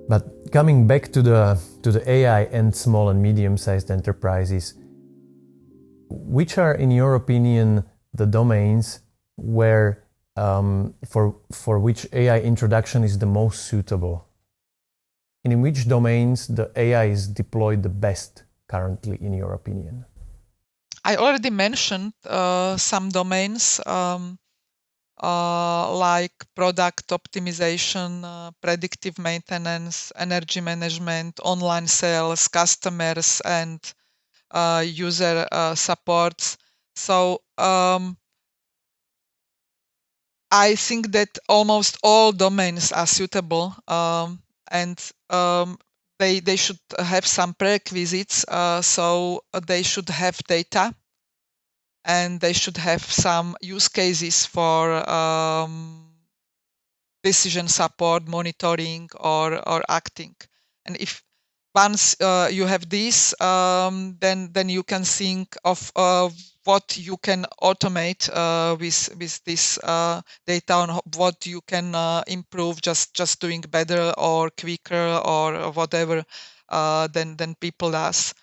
But coming back to the AI and small and medium-sized enterprises, which are, in your opinion, the domains where for which AI introduction is the most suitable? And in which domains the AI is deployed the best currently, in your opinion? I already mentioned some domains like product optimization, predictive maintenance, energy management, online sales, customers, and user supports. So I think that almost all domains are suitable, and they should have some prerequisites. So they should have data, and they should have some use cases for decision support, monitoring, or acting. And if once you have this, then you can think of what you can automate with this data, on what you can improve, just doing better or quicker or whatever than people does.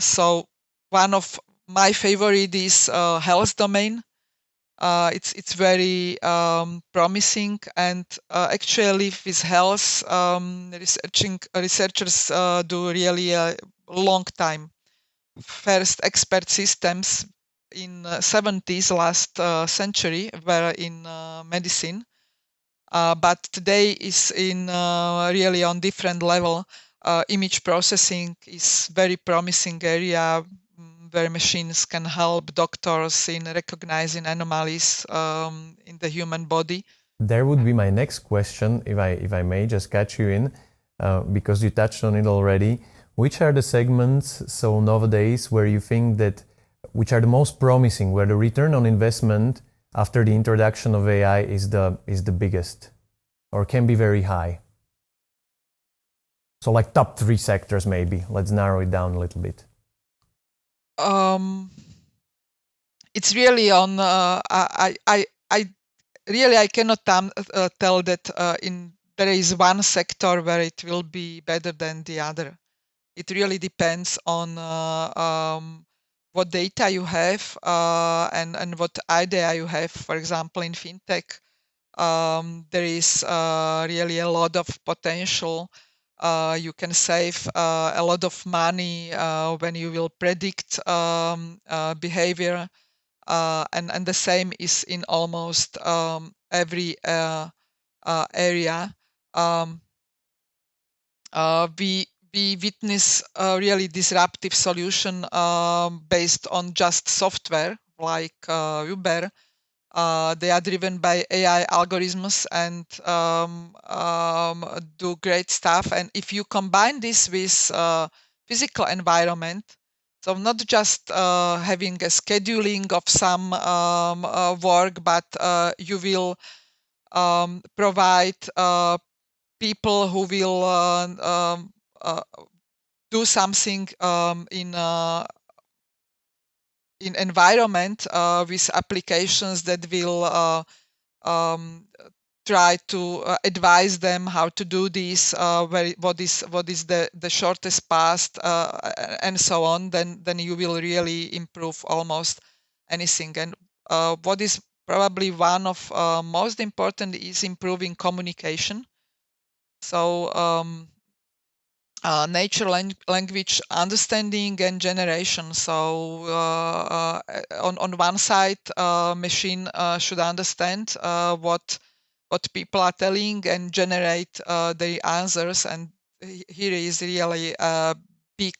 So one of my favorite is health domain. It's very promising, and actually with health, researchers do really a long time. First expert systems in 70s last century were in medicine, but today is in really on different level. Image processing is very promising area where machines can help doctors in recognizing anomalies in the human body. There would be my next question, if I may just catch you in, because you touched on it already. Which are the segments, so nowadays, where you think that, which are the most promising, where the return on investment after the introduction of AI is the biggest, or can be very high? So like top 3 sectors maybe. Let's narrow it down a little bit. It's really on. I cannot tell that there is one sector where it will be better than the other. It really depends on what data you have and what idea you have. For example, in fintech, there is really a lot of potential. You can save a lot of money when you will predict behavior, and the same is in almost every area. We witness a really disruptive solution based on just software, like Uber. They are driven by AI algorithms and do great stuff. And if you combine this with physical environment, so not just having a scheduling of some work, but you will provide people who will do something in environment with applications that will try to advise them how to do this, what is the shortest path, and so on. Then you will really improve almost anything. And what is probably one of most important is improving communication. So natural language understanding and generation. So on one side, machine should understand what people are telling and generate the answers. And here is really a big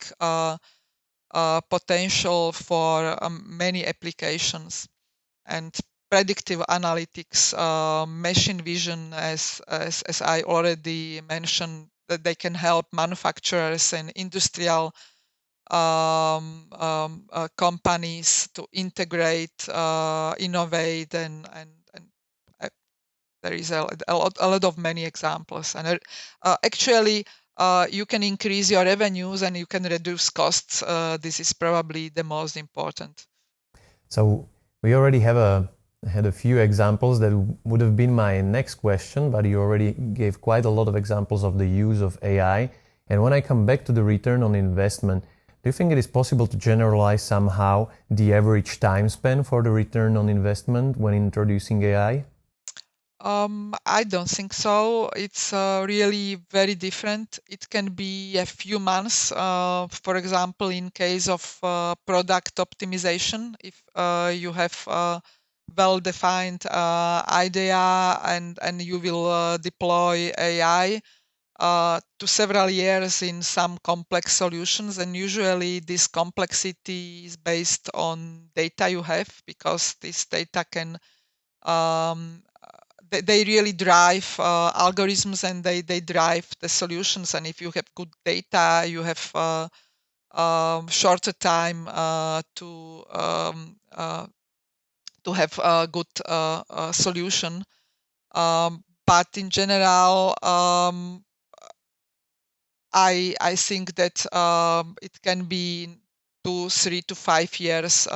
potential for many applications. And predictive analytics, machine vision, as I already mentioned, that they can help manufacturers and industrial companies to integrate, innovate, and there is a lot of many examples. And actually, you can increase your revenues and you can reduce costs. This is probably the most important. So we already have a had a few examples that would have been my next question, but you already gave quite a lot of examples of the use of AI. And when I come back to the return on investment, do you think it is possible to generalize somehow the average time span for the return on investment when introducing AI? I don't think so. It's really very different. It can be a few months. For example, in case of product optimization, if you have a well-defined idea and you will deploy AI to several years in some complex solutions, and usually this complexity is based on data you have, because this data can they really drive algorithms, and they drive the solutions. And if you have good data, you have shorter time to have a good solution. But in general, I think that it can be 2, 3 to 5 years,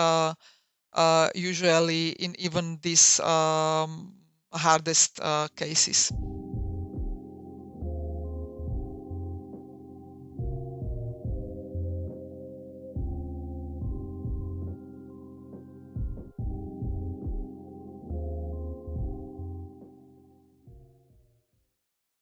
usually in even these hardest cases.